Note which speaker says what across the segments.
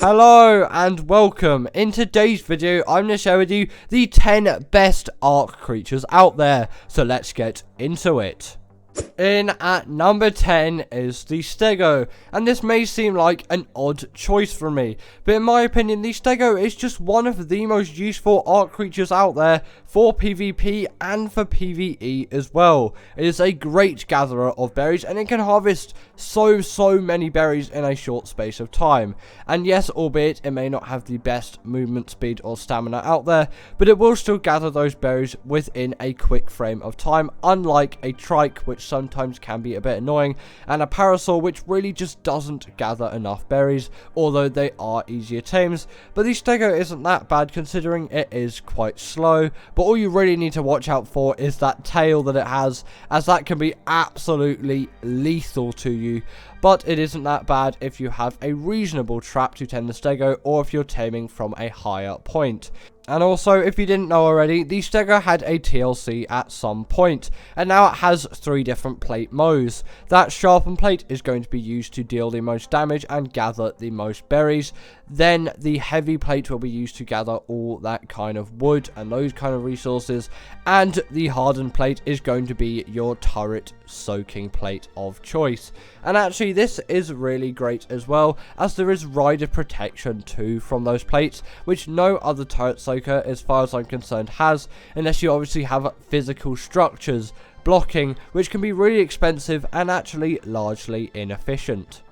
Speaker 1: Hello and welcome. In today's video, I'm going to share with you the 10 best Ark creatures out there. So let's get into it. In at number 10 is the Stego, and this may seem like an odd choice for me, but in my opinion the Stego is just one of the most useful Ark creatures out there for PvP and for PvE as well. It is a great gatherer of berries and it can harvest so many berries in a short space of time. And yes, albeit it may not have the best movement speed or stamina out there, but it will still gather those berries within a quick frame of time, unlike a Trike, which sometimes can be a bit annoying, and a Parasaur, which really just doesn't gather enough berries, although they are easier tames. But the Stego isn't that bad considering it is quite slow, but all you really need to watch out for is that tail that it has, as that can be absolutely lethal to you. But it isn't that bad if you have a reasonable trap to tame the Stego, or if you're taming from a higher point. And also, if you didn't know already, the Stego had a TLC at some point, and now it has 3 different plate modes. That sharpened plate is going to be used to deal the most damage and gather the most berries. Then the heavy plate will be used to gather all that kind of wood and those kind of resources. And the hardened plate is going to be your turret soaking plate of choice. And actually, this is really great as well, as there is rider protection too from those plates, which no other turret soaker, as far as I'm concerned, has, unless you obviously have physical structures blocking, which can be really expensive and actually largely inefficient.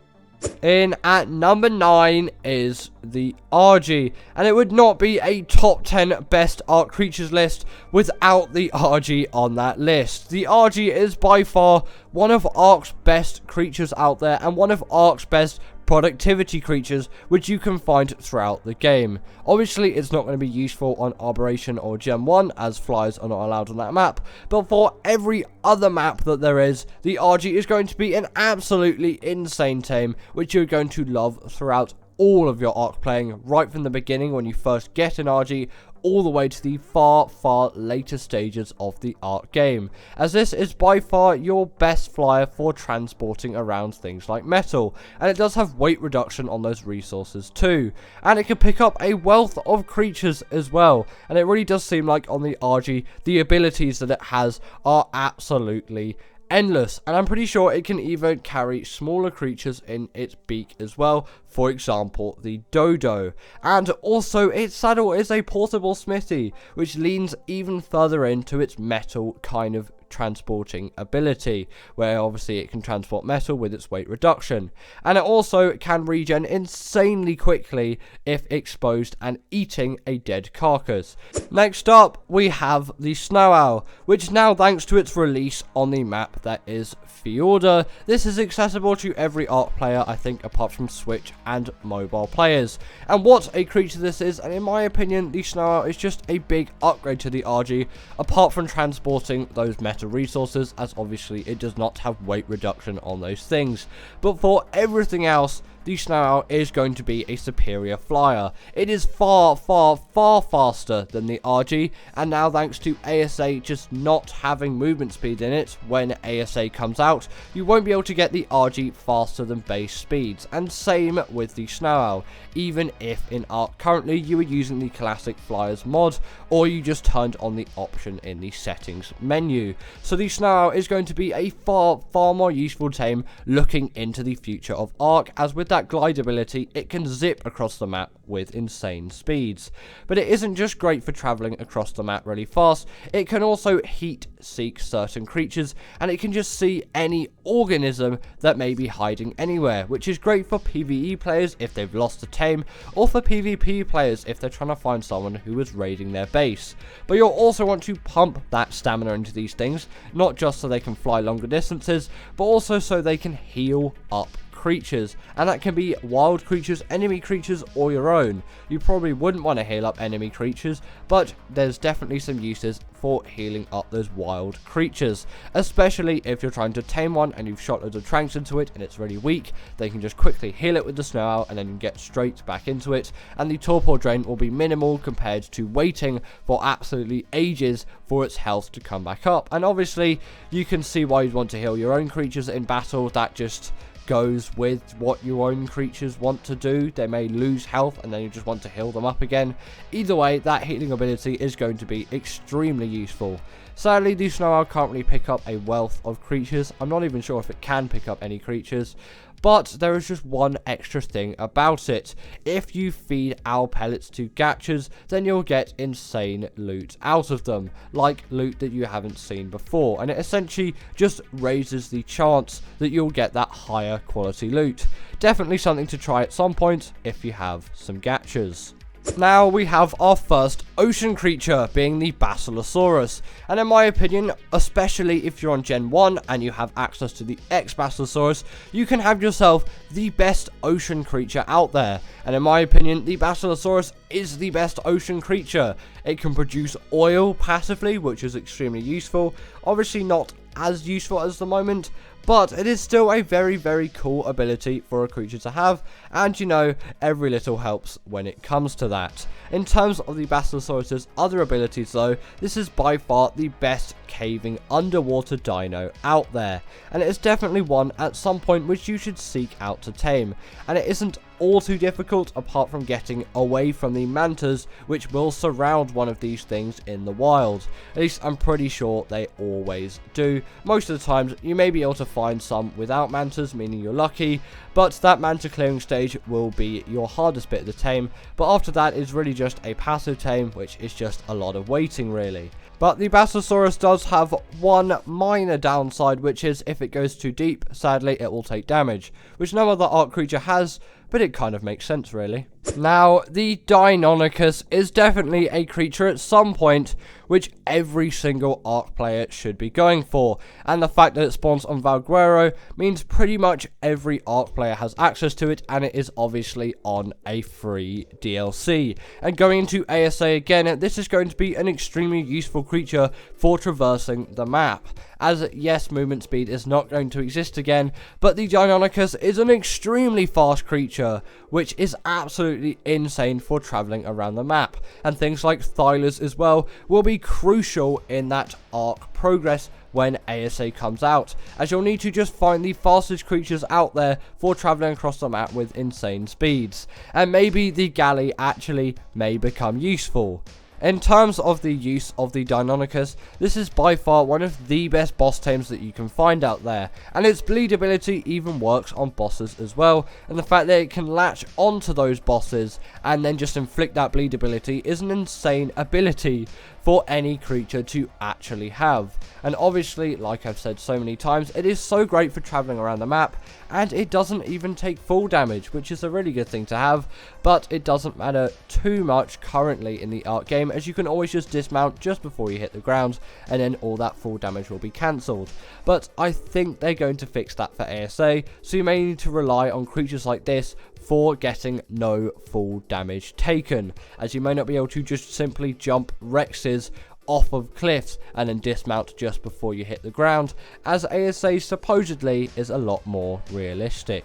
Speaker 1: In at number 9 is the RG, and it would not be a top 10 best Ark creatures list without the RG on that list. The RG is by far one of Ark's best creatures out there, and one of Ark's best productivity creatures which you can find throughout the game. Obviously, it's not going to be useful on Arboration or Gem 1, as flyers are not allowed on that map, but for every other map that there is, the RG is going to be an absolutely insane tame, which you're going to love throughout all of your Ark playing, right from the beginning when you first get an RG, all the way to the far later stages of the Ark game, as this is by far your best flyer for transporting around things like metal, and it does have weight reduction on those resources too, and it can pick up a wealth of creatures as well. And it really does seem like on the RG, the abilities that it has are absolutely endless, and I'm pretty sure it can even carry smaller creatures in its beak as well, for example the dodo. And also its saddle is a portable smithy, which leans even further into its metal kind of transporting ability, where obviously it can transport metal with its weight reduction, and it also can regen insanely quickly if exposed and eating a dead carcass. Next up, we have the Snow Owl, which now, thanks to its release on the map that is Fjorda, this is accessible to every Ark player, I think, apart from Switch and mobile players. And what a creature this is, and in my opinion the Snow Owl is just a big upgrade to the RG, apart from transporting those metal resources, as obviously it does not have weight reduction on those things. But for everything else, the Snow Owl is going to be a superior flyer. It is far faster than the RG, and now thanks to ASA just not having movement speed in it when ASA comes out, you won't be able to get the RG faster than base speeds, and same with the Snow Owl, even if in Ark currently you are using the classic flyers mod, or you just turned on the option in the settings menu. So the Snow Owl is going to be a far more useful tame looking into the future of Ark, as with that glide ability, it can zip across the map with insane speeds. But it isn't just great for traveling across the map really fast, it can also heat seek certain creatures, and it can just see any organism that may be hiding anywhere, which is great for PvE players if they've lost a tame, or for PvP players if they're trying to find someone who was raiding their base. But you'll also want to pump that stamina into these things, not just so they can fly longer distances, but also so they can heal up creatures, and that can be wild creatures, enemy creatures, or your own. You probably wouldn't want to heal up enemy creatures, but there's definitely some uses for healing up those wild creatures, especially if you're trying to tame one and you've shot loads of tranks into it and it's really weak. They can just quickly heal it with the Snow Owl and then get straight back into it, and the torpor drain will be minimal compared to waiting for absolutely ages for its health to come back up. And obviously you can see why you'd want to heal your own creatures in battle. That just goes with what your own creatures want to do. They may lose health and then you just want to heal them up again. Either way, that healing ability is going to be extremely useful. Sadly, the Snow Owl can't really pick up a wealth of creatures. I'm not even sure if it can pick up any creatures. But there is just one extra thing about it. If you feed owl pellets to gachas, then you'll get insane loot out of them, like loot that you haven't seen before, and it essentially just raises the chance that you'll get that higher quality loot. Definitely something to try at some point if you have some gachas. Now we have our first ocean creature, being the Basilosaurus, and in my opinion, especially if you're on Gen 1 and you have access to the X-Basilosaurus, you can have yourself the best ocean creature out there. And in my opinion, the Basilosaurus is the best ocean creature. It can produce oil passively, which is extremely useful. Obviously not as useful as the moment, but it is still a very cool ability for a creature to have, and you know, every little helps when it comes to that. In terms of the Basilosaurus' other abilities though, this is by far the best caving underwater dino out there, and it is definitely one at some point which you should seek out to tame, and it isn't all too difficult apart from getting away from the mantas which will surround one of these things in the wild. At least I'm pretty sure they always do. Most of the times you may be able to find some without mantas, meaning you're lucky, but that manta clearing stage will be your hardest bit to tame, but after that is really just a passive tame, which is just a lot of waiting really. But the Basilosaurus does have one minor downside, which is if it goes too deep, sadly it will take damage, which no other Ark creature has, but it kind of makes sense really. Now, the Deinonychus is definitely a creature at some point which every single Ark player should be going for, and the fact that it spawns on Valguero means pretty much every Ark player has access to it, and it is obviously on a free DLC. And going into ASA again, this is going to be an extremely useful creature for traversing the map, as yes, movement speed is not going to exist again, but the Deinonychus is an extremely fast creature, which is absolutely insane for travelling around the map, and things like Thylers as well will be crucial in that Ark progress when ASA comes out, as you'll need to just find the fastest creatures out there for travelling across the map with insane speeds, and maybe the galley actually may become useful. In terms of the use of the Deinonychus, this is by far one of the best boss tames that you can find out there, and its bleed ability even works on bosses as well, and the fact that it can latch onto those bosses and then just inflict that bleed ability is an insane ability for any creature to actually have. And obviously, like I've said so many times, it is so great for travelling around the map, and it doesn't even take full damage, which is a really good thing to have, but it doesn't matter too much currently in the Ark game, as you can always just dismount just before you hit the ground, and then all that full damage will be cancelled. But I think they're going to fix that for ASA, so you may need to rely on creatures like this for getting no full damage taken, as you may not be able to just simply jump Rexes off of cliffs and then dismount just before you hit the ground, as ASA supposedly is a lot more realistic.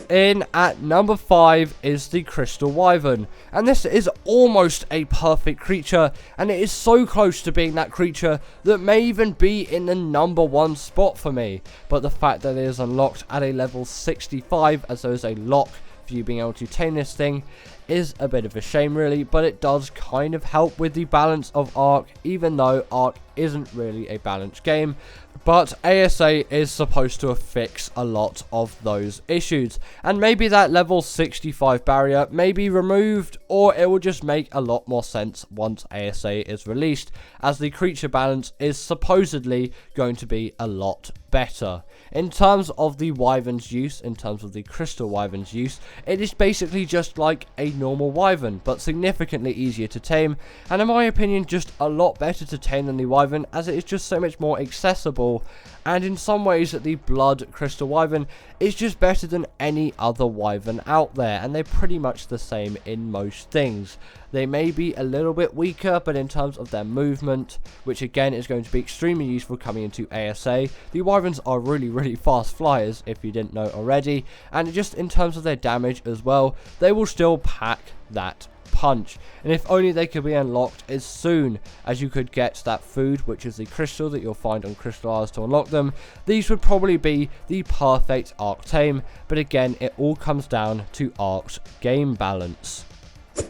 Speaker 1: In at number 5 is the Crystal Wyvern, and this is almost a perfect creature, and it is so close to being that creature that may even be in the number 1 spot for me, but the fact that it is unlocked at a level 65, as there is a lock for you being able to tame this thing, is a bit of a shame really, but it does kind of help with the balance of Ark, even though Ark isn't really a balanced game. But ASA is supposed to fix a lot of those issues, and maybe that level 65 barrier may be removed, or it will just make a lot more sense once ASA is released, as the creature balance is supposedly going to be a lot better. In terms of the Wyvern's use, in terms of the Crystal Wyvern's use, it is basically just like a normal Wyvern, but significantly easier to tame, and in my opinion just a lot better to tame than the Wyvern, as it is just so much more accessible, and in some ways the Blood Crystal Wyvern is just better than any other Wyvern out there, and they're pretty much the same in most things. They may be a little bit weaker, but in terms of their movement, which again is going to be extremely useful coming into ASA, the Wyverns are really fast flyers, if you didn't know already, and just in terms of their damage as well, they will still pack that punch, and if only they could be unlocked as soon as you could get that food, which is the crystal that you'll find on Crystal Isles to unlock them. These would probably be the perfect Ark Tame, but again, it all comes down to Ark's game balance.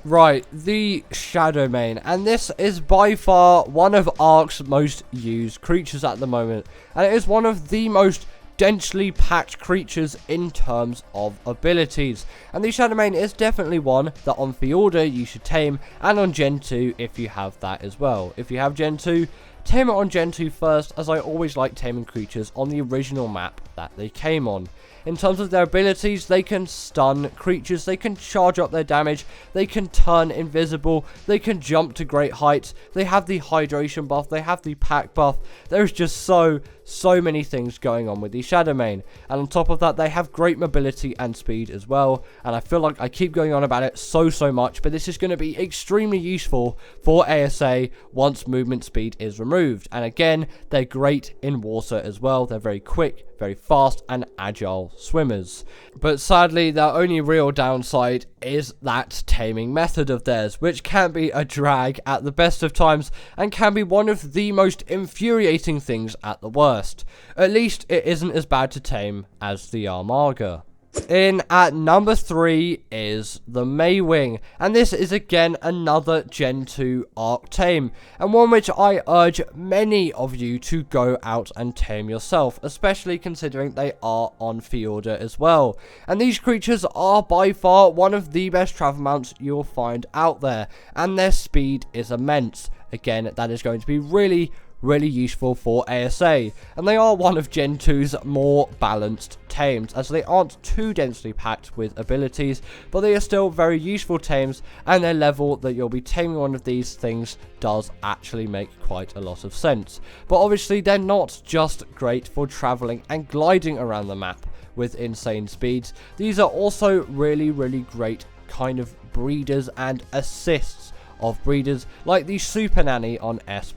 Speaker 1: Right, the Shadow Mane, and this is by far one of Ark's most used creatures at the moment, and it is one of the most densely packed creatures in terms of abilities, and the Shadow Mane is definitely one that on Fjorda you should tame, and on Gen 2 if you have that as well. If you have Gen 2, tame it on Gen 2 first, as I always like taming creatures on the original map that they came on. In terms of their abilities, they can stun creatures, they can charge up their damage, they can turn invisible, they can jump to great heights, they have the hydration buff, they have the pack buff. There's just so many things going on with the Shadow Mane, and on top of that they have great mobility and speed as well, and I feel like I keep going on about it so much, but this is going to be extremely useful for ASA once movement speed is removed. And again, they're great in water as well. They're very quick, very fast and agile swimmers, but sadly their only real downside is that taming method of theirs, which can be a drag at the best of times and can be one of the most infuriating things at the worst. At least it isn't as bad to tame as the Armaga. In at number 3 is the Maywing, and this is again another Gen 2 Ark Tame, and one which I urge many of you to go out and tame yourself, especially considering they are on Fjorda as well. And these creatures are by far one of the best travel mounts you'll find out there, and their speed is immense. Again, that is going to be really useful for ASA, and they are one of Gen 2's more balanced tames, as they aren't too densely packed with abilities, but they are still very useful tames, and their level that you'll be taming one of these things does actually make quite a lot of sense. But obviously they're not just great for traveling and gliding around the map with insane speeds. These are also really great kind of breeders and assists of breeders, like the Super Nanny on S+.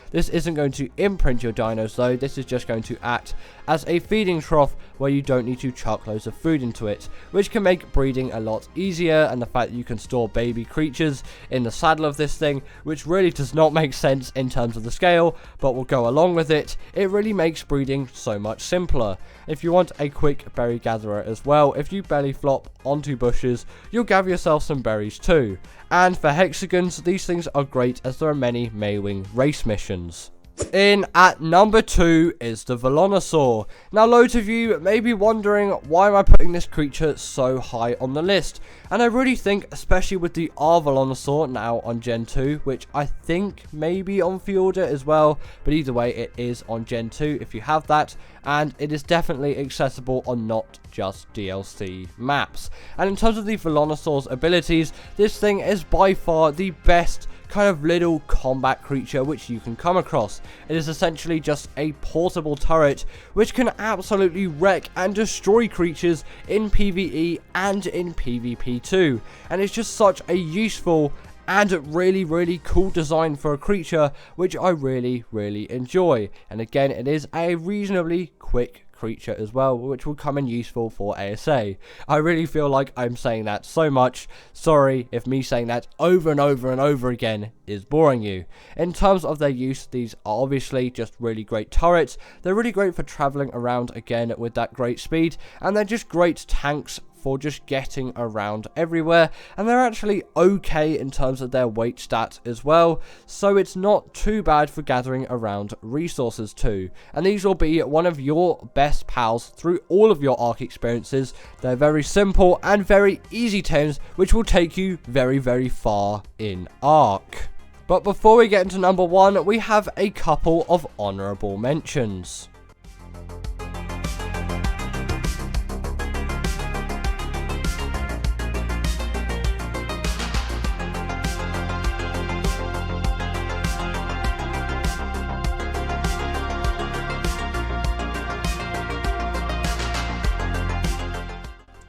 Speaker 1: This isn't going to imprint your dinos though, this is just going to act as a feeding trough where you don't need to chuck loads of food into it, which can make breeding a lot easier. And the fact that you can store baby creatures in the saddle of this thing, which really does not make sense in terms of the scale, but will go along with it, it really makes breeding so much simpler. If you want a quick berry gatherer as well, if you belly flop onto bushes, you'll gather yourself some berries too. And for hexagons, these things are great as there are many Maywing race missions. In at number 2 is the Velonosaur. Now loads of you may be wondering, why am I putting this creature so high on the list? And I really think, especially with the R Velonosaur now on Gen 2, which I think may be on Fjorda as well, but either way it is on Gen 2 if you have that, and it is definitely accessible on not just DLC maps. And in terms of the Velonosaur's abilities, this thing is by far the best kind of little combat creature which you can come across. It is essentially just a portable turret which can absolutely wreck and destroy creatures in PvE and in PvP too, and it's just such a useful and really cool design for a creature which I really enjoy. And again, it is a reasonably quick creature as well, which will come in useful for ASA. I really feel like I'm saying that so much. Sorry if me saying that over and over again is boring you. In terms of their use, these are obviously just really great turrets. They're really great for traveling around again with that great speed, and they're just great tanks for just getting around everywhere, and they're actually okay in terms of their weight stat as well, so it's not too bad for gathering around resources too. And these will be one of your best pals through all of your Ark experiences. They're very simple and very easy tames, which will take you very far in Ark. But before we get into number 1, we have a couple of honourable mentions.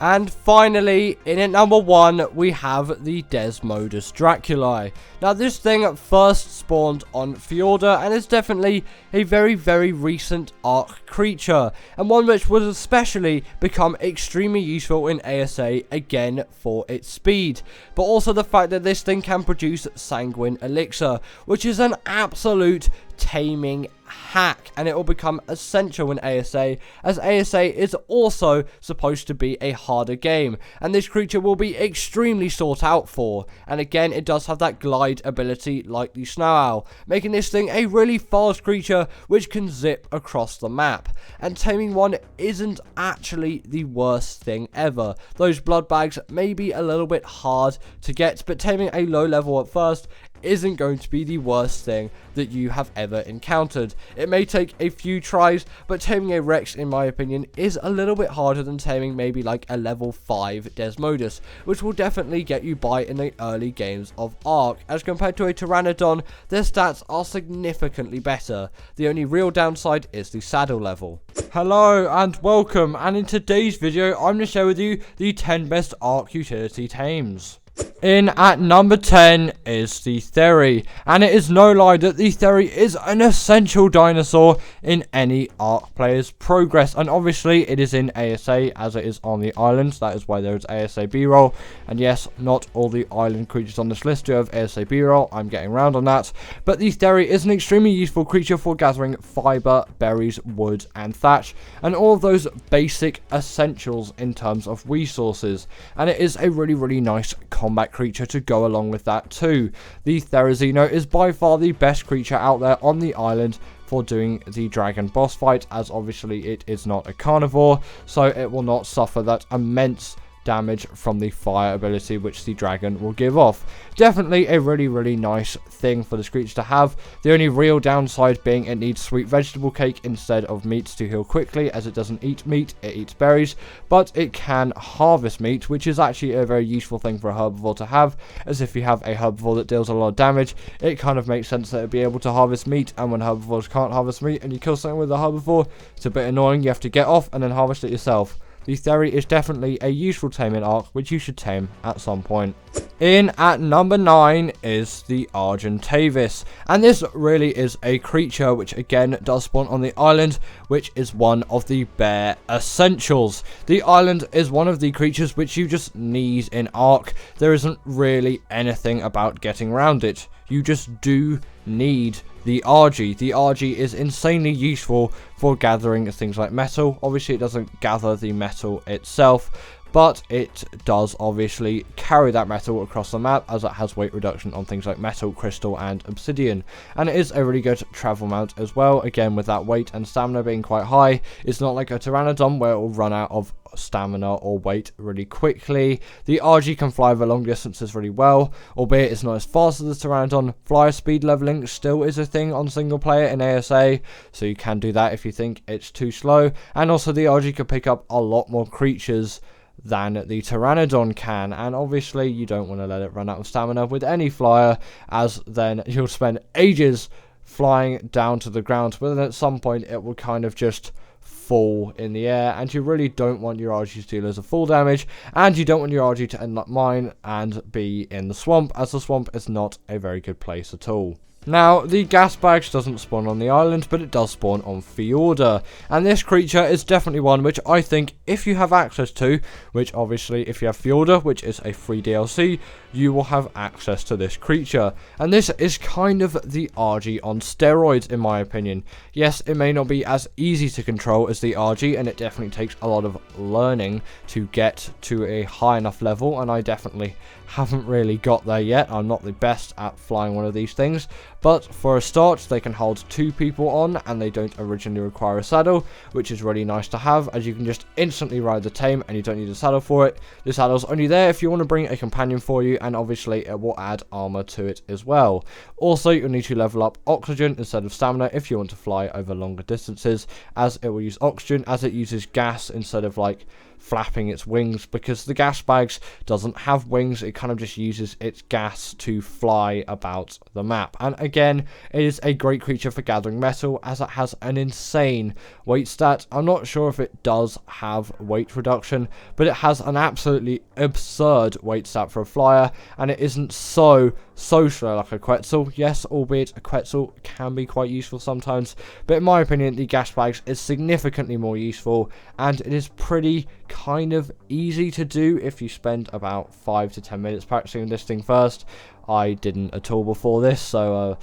Speaker 1: And finally, in at number 1, we have the Desmodus Draculae. Now, this thing first spawned on Fjorda and is definitely a very, very recent Ark creature, and one which would especially become extremely useful in ASA, again for its speed, but also the fact that this thing can produce Sanguine Elixir, which is an absolute taming hack, and it will become essential in ASA, as ASA is also supposed to be a harder game, and this creature will be extremely sought out for. And again, it does have that glide ability like the Snow Owl, making this thing a really fast creature which can zip across the map. And taming one isn't actually the worst thing ever. Those blood bags may be a little bit hard to get, but taming a low level at first isn't going to be the worst thing that you have ever encountered. It may take a few tries, but taming a Rex, in my opinion, is a little bit harder than taming maybe like a level 5 Desmodus, which will definitely get you by in the early games of Ark. As compared to a Pteranodon, their stats are significantly better. The only real downside is the saddle level. Hello and welcome, and in today's video I'm going to share with you the 10 best Ark utility tames. In at number 10 is the Theory, and it is no lie that the Theory is an essential dinosaur in any Ark player's progress, and obviously it is in ASA as it is on the islands. That is why there is ASA B-roll, and yes, not all the island creatures on this list do have ASA B-roll. I'm getting around on that, but the Theory is an extremely useful creature for gathering fiber, berries, wood, and thatch, and all of those basic essentials in terms of resources, and it is a really, really nice combat creature to go along with that too. The Therizino is by far the best creature out there on the island for doing the dragon boss fight, as obviously it is not a carnivore, so it will not suffer that immense damage from the fire ability which the dragon will give off. Definitely a really, really nice thing for this creature to have. The only real downside being it needs sweet vegetable cake instead of meat to heal quickly, as it doesn't eat meat, it eats berries, but it can harvest meat, which is actually a very useful thing for a herbivore to have, as if you have a herbivore that deals a lot of damage, it kind of makes sense that it'd be able to harvest meat, and when herbivores can't harvest meat and you kill something with a herbivore, it's a bit annoying. You have to get off and then harvest it yourself. The Theory is definitely a useful tame in Ark, which you should tame at some point. In at number 9 is the Argentavis, and this really is a creature which again does spawn on the island, which is one of the bare essentials. The island is one of the creatures which you just need in Ark. There isn't really anything about getting around it. You just do need the RG. The RG is insanely useful for gathering things like metal. Obviously it doesn't gather the metal itself, but it does obviously carry that metal across the map, as it has weight reduction on things like metal, crystal, and obsidian. And it is a really good travel mount as well, again with that weight and stamina being quite high. It's not like a Pteranodon where it will run out of stamina or weight really quickly. The RG can fly over long distances really well, albeit it's not as fast as the Pteranodon. Flyer speed leveling still is a thing on single player in ASA, so you can do that if you think it's too slow. And also the RG can pick up a lot more creatures than the Pteranodon can, and obviously you don't want to let it run out of stamina with any flyer, as then you'll spend ages flying down to the ground, but then at some point it will kind of just fall in the air, and you really don't want your RG to deal as a full damage, and you don't want your RG to end up mine and be in the swamp, as the swamp is not a very good place at all. Now, the gas bags doesn't spawn on the island, but it does spawn on Fjorda, and this creature is definitely one which I think if you have access to, which obviously if you have Fjorda, which is a free DLC, you will have access to this creature, and this is kind of the RG on steroids in my opinion. Yes, it may not be as easy to control as the RG, and it definitely takes a lot of learning to get to a high enough level, and I definitely haven't really got there yet. I'm not the best at flying one of these things, but for a start they can hold 2 people on, and they don't originally require a saddle, which is really nice to have, as you can just instantly ride the tame and you don't need a saddle for it. The saddle's only there if you want to bring a companion for you, and obviously it will add armor to it as well. Also, you'll need to level up oxygen instead of stamina if you want to fly over longer distances, as it will use oxygen, as it uses gas instead of like flapping its wings, because the gas bags doesn't have wings. It kind of just uses its gas to fly about the map. And again, it is a great creature for gathering metal, as it has an insane weight stat. I'm not sure if it does have weight reduction, but it has an absolutely absurd weight stat for a flyer, and it isn't so slow like a Quetzal. Yes, albeit a Quetzal can be quite useful sometimes, but in my opinion, the gas bags is significantly more useful, and it is pretty kind of easy to do if you spend about 5 to 10 minutes practicing this thing first. I didn't at all before this, so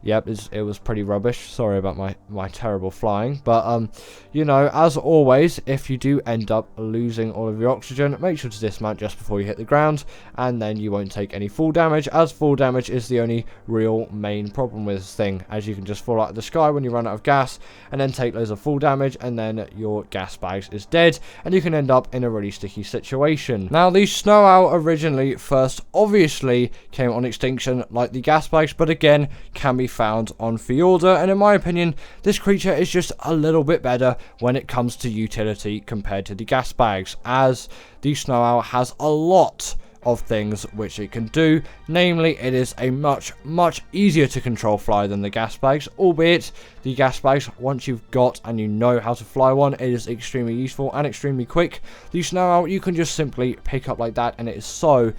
Speaker 1: yep, it was pretty rubbish. Sorry about my terrible flying, but you know, as always, if you do end up losing all of your oxygen, make sure to dismount just before you hit the ground, and then you won't take any fall damage, as fall damage is the only real main problem with this thing, as you can just fall out of the sky when you run out of gas, and then take loads of fall damage, and then your gas bags is dead, and you can end up in a really sticky situation. Now, the snow owl originally first obviously came on extinction like the gas bags, but again can be found on Fjorda, and in my opinion, this creature is just a little bit better when it comes to utility compared to the gas bags, as the snow owl has a lot of things which it can do. Namely, it is a much easier to control flyer than the gas bags, albeit the gas bags, once you've got and you know how to fly one, it is extremely useful and extremely quick. The snow owl you can just simply pick up like that, and it is so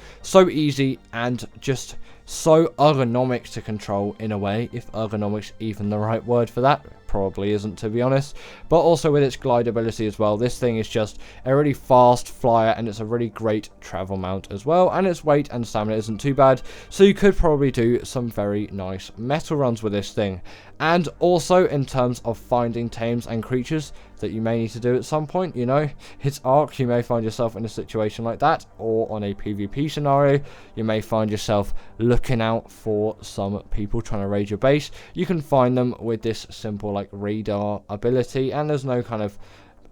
Speaker 1: easy and just so ergonomic to control in a way, if ergonomics even the right word for that. Probably isn't, to be honest. But also with its glide ability as well, this thing is just a really fast flyer, and it's a really great travel mount as well, and its weight and stamina isn't too bad, so you could probably do some very nice metal runs with this thing. And also in terms of finding tames and creatures that you may need to do at some point, you know, it's Ark, you may find yourself in a situation like that, or on a PvP scenario, you may find yourself looking out for some people trying to raid your base. You can find them with this simple like radar ability, and there's no kind of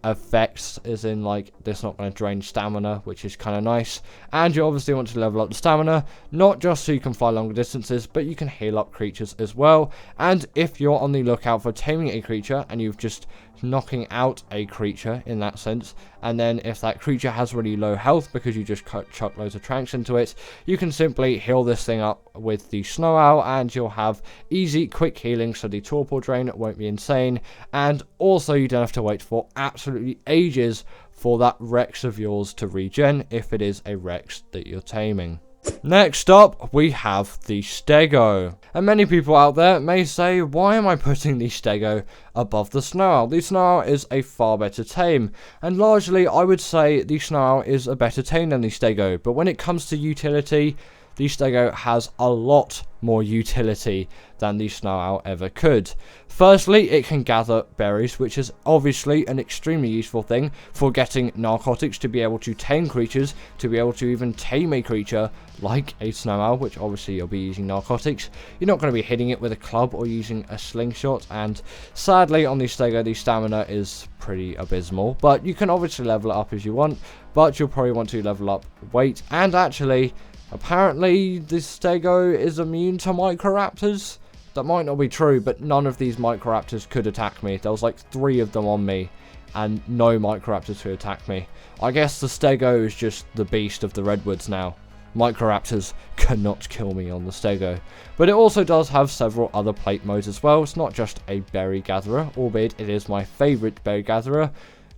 Speaker 1: effects, as in like this not going to drain stamina, which is kind of nice. And you obviously want to level up the stamina, not just so you can fly longer distances, but you can heal up creatures as well. And if you're on the lookout for taming a creature and you've just knocking out a creature in that sense, and then if that creature has really low health because you just chuck loads of tranks into it, you can simply heal this thing up with the snow owl, and you'll have easy quick healing, so the torpor drain won't be insane, and also you don't have to wait for absolutely ages for that Rex of yours to regen if it is a Rex that you're taming. Next up, we have the Stego. And many people out there may say, why am I putting the Stego above the Snow Owl? The Snow Owl is a far better tame, and largely I would say the Snow Owl is a better tame than the Stego, but when it comes to utility, the Stego has a lot more utility than the Snow Owl ever could. Firstly, it can gather berries, which is obviously an extremely useful thing for getting narcotics, to be able to tame creatures, to be able to even tame a creature like a Snow Owl, which obviously you'll be using narcotics. You're not going to be hitting it with a club or using a slingshot, and sadly on the Stego the stamina is pretty abysmal, but you can obviously level it up if you want, but you'll probably want to level up weight. And actually, apparently the Stego is immune to Microraptors. That might not be true, but none of these Microraptors could attack me. There was like 3 of them on me, and no Microraptors could attack me. I guess the Stego is just the beast of the Redwoods now. Microraptors cannot kill me on the Stego. But it also does have several other plate modes as well. It's not just a berry gatherer, albeit it is my favourite berry gatherer.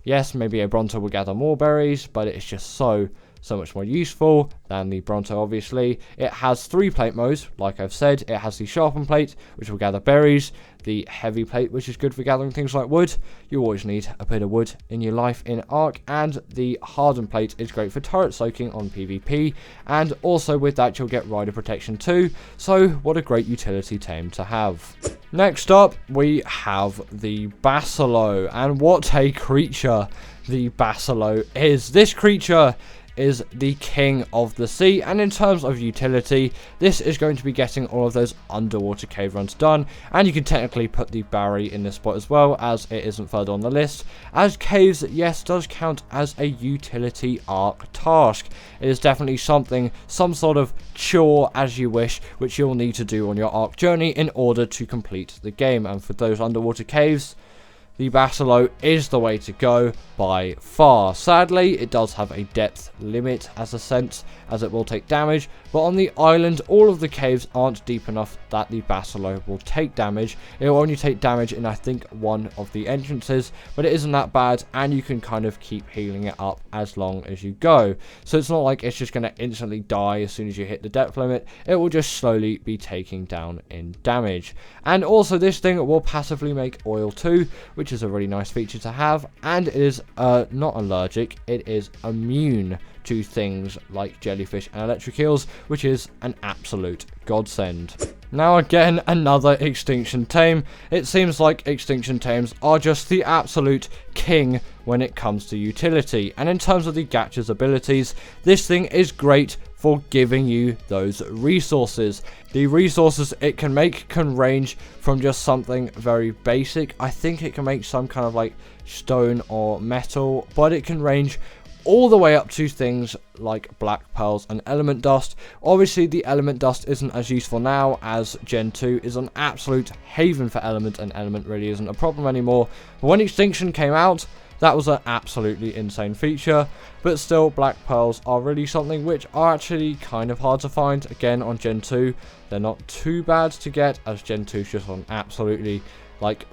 Speaker 1: Yes, maybe a Bronto will gather more berries, but it's just so much more useful than the Bronto, obviously. It has 3 plate modes, like I've said. It has the sharpen plate, which will gather berries, the heavy plate, which is good for gathering things like wood. You always need a bit of wood in your life in Ark, and the hardened plate is great for turret soaking on PvP, and also with that you'll get rider protection too, so what a great utility tame to have. Next up, we have the Basilo, and what a creature the Basilo is. This creature is the king of the sea, and in terms of utility, this is going to be getting all of those underwater cave runs done, and you can technically put the Barry in this spot as well, as it isn't further on the list, as caves, yes, does count as a utility Ark task. It is definitely something, some sort of chore as you wish, which you'll need to do on your Ark journey in order to complete the game. And for those underwater caves, the Basilo is the way to go by far. Sadly, it does have a depth limit as a sense, as it will take damage, but on the island, all of the caves aren't deep enough that the Basilo will take damage. It will only take damage in, I think, one of the entrances, but it isn't that bad, and you can kind of keep healing it up as long as you go. So it's not like it's just going to instantly die as soon as you hit the depth limit. It will just slowly be taking down in damage. And also, this thing will passively make oil too, which is a really nice feature to have, and it is not allergic, it is immune to things like jellyfish and electric eels, which is an absolute godsend. Now again, another extinction tame. It seems like extinction tames are just the absolute king when it comes to utility, and in terms of the Gacha's abilities, this thing is great for giving you those resources. The resources it can make can range from just something very basic. I think it can make some kind of like stone or metal, but it can range all the way up to things like black pearls and element dust. Obviously, the element dust isn't as useful now, as Gen 2 is an absolute haven for element, and element really isn't a problem anymore. But when extinction came out, that was an absolutely insane feature, but still, black pearls are really something which are actually kind of hard to find. Again, on Gen 2, they're not too bad to get, as Gen 2 is just on absolutely, like,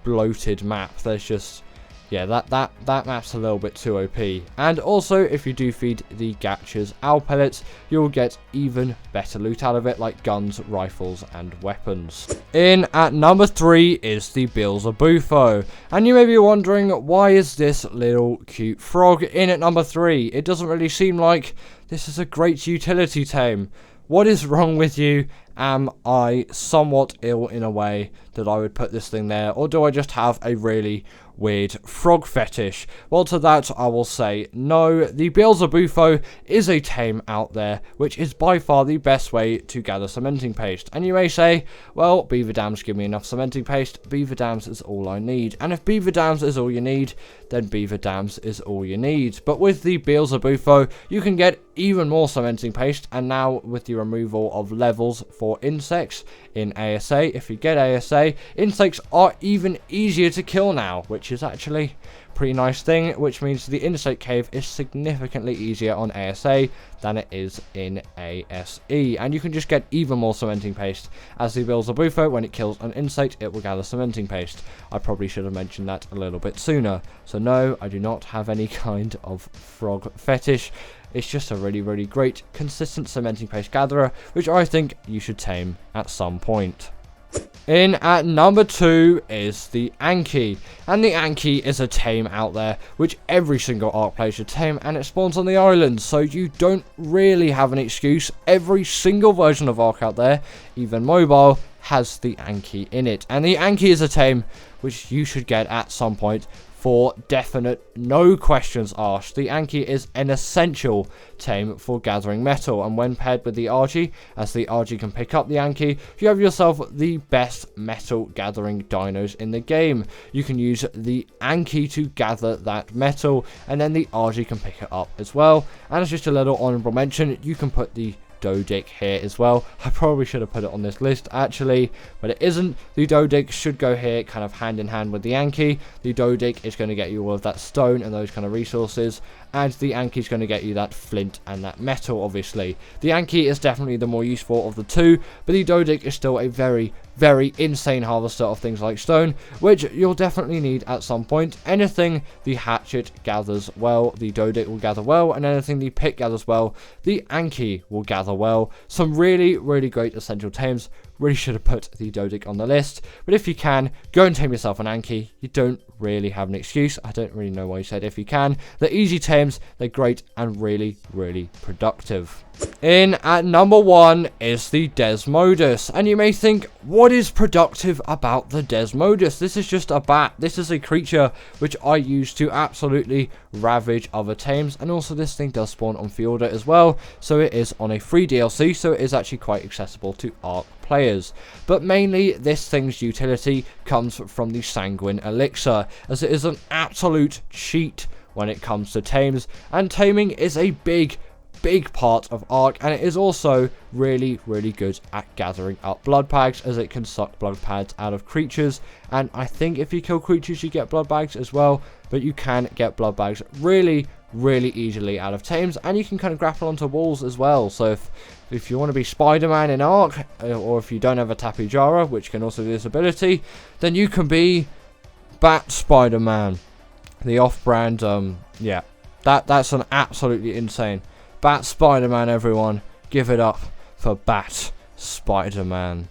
Speaker 1: bloated map. There's just, yeah, that map's a little bit too OP. And also, if you do feed the Gachas owl pellets, you'll get even better loot out of it, like guns, rifles, and weapons. In at number 3 is the Beelzebufo. And you may be wondering, why is this little cute frog in at number 3? It doesn't really seem like this is a great utility tame. What is wrong with you? Am I somewhat ill in a way that I would put this thing there? Or do I just have a really weird frog fetish? Well, to that I will say no. The Beelzebufo is a tame out there, which is by far the best way to gather cementing paste. And you may say, well, beaver dams give me enough cementing paste. Beaver dams is all I need. And if beaver dams is all you need, then beaver dams is all you need. But with the Beelzebufo, you can get even more cementing paste, and now with the removal of levels for insects in ASA, if you get ASA, insects are even easier to kill now, which is actually a pretty nice thing, which means the insect cave is significantly easier on ASA than it is in ASE, and you can just get even more cementing paste. As the Beelzebufo, when it kills an insect, it will gather cementing paste. I probably should have mentioned that a little bit sooner. So no, I do not have any kind of frog fetish. It's just a really, really great, consistent cementing paste gatherer, which I think you should tame at some point. In at number 2 is the Anki, and the Anki is a tame out there which every single Ark player should tame, and it spawns on the island, so you don't really have an excuse. Every single version of Ark out there, even mobile, has the Anki in it, and the Anki is a tame which you should get at some point for definite, no questions asked. The Anki is an essential tame for gathering metal, and when paired with the RG, as the RG can pick up the Anki, you have yourself the best metal gathering dinos in the game. You can use the Anki to gather that metal, and then the RG can pick it up as well. And as just a little honorable mention, you can put the Dodic here as well. I probably should have put it on this list actually, but it isn't. The Dodic should go here kind of hand in hand with the Anki. The Dodic is going to get you all of that stone and those kind of resources, and the Anki is going to get you that flint and that metal, obviously. The Anki is definitely the more useful of the two, but the Dodic is still a very, very insane harvester of things like stone, which you'll definitely need at some point. Anything the hatchet gathers well, the Dodic will gather well, and anything the pick gathers well, the Anki will gather well. Some really, really great essential tames. Really should have put the Dodic on the list, but if you can, go and tame yourself an Anki. You don't really have an excuse. I don't really know why you said if you can. They're easy tames, they're great, and really, really productive. In at number 1 is the Desmodus, and you may think, what is productive about the Desmodus? This is just a bat. This is a creature which I use to absolutely ravage other tames, and also this thing does spawn on Fjorda as well, so it is on a free DLC, so it is actually quite accessible to Ark players. But mainly this thing's utility comes from the Sanguine Elixir, as it is an absolute cheat when it comes to tames, and taming is a big big part of Ark, and it is also really good at gathering up blood bags, as it can suck blood bags out of creatures. And I think if you kill creatures you get blood bags as well, but you can get blood bags really easily out of tames, and you can kind of grapple onto walls as well. So if you want to be Spider-Man in Ark, or if you don't have a Tapijara, which can also do this ability, then you can be Bat Spider-Man, the off-brand. Yeah, that's an absolutely insane Bat Spider-Man, everyone. Give it up for Bat Spider-Man.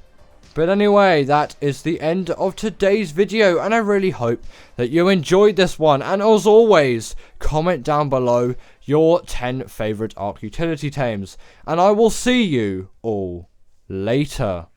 Speaker 1: But anyway, that is the end of today's video, and I really hope that you enjoyed this one. And as always, comment down below your 10 favourite Ark utility tames, and I will see you all later.